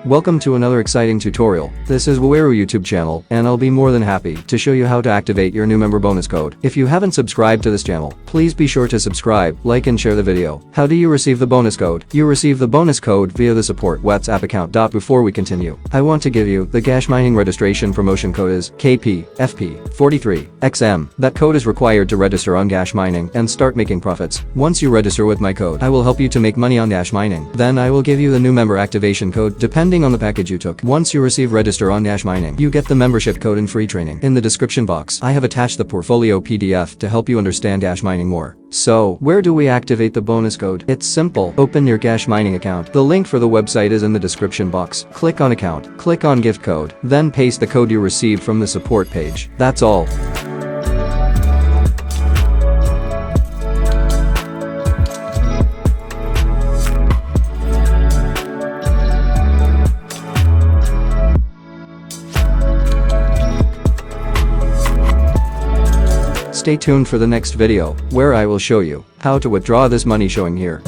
Welcome to another exciting tutorial. This is Waweru YouTube channel, and I'll be more than happy to show you how to activate your new member bonus code. If you haven't subscribed to this channel, please be sure to subscribe, like and share the video. How do you receive the bonus code? You receive the bonus code via the support WhatsApp account. Before we continue, I want to give you the Ghash Mining registration promotion code is KPFP43XM. That code is required to register on Ghash Mining and start making profits. Once you register with my code, I will help you to make money on Ghash Mining. Then I will give you the new member activation code depending on the package you took. Once you receive register on Ghash Mining, you get the membership code and free training. In the description box, I have attached the portfolio PDF to help you understand Ghash Mining more. So, where do we activate the bonus code? It's simple. Open your Ghash Mining account. The link for the website is in the description box. Click on account, click on gift code, then paste the code you received from the support page. That's all. Stay tuned for the next video, where I will show you how to withdraw this money showing here.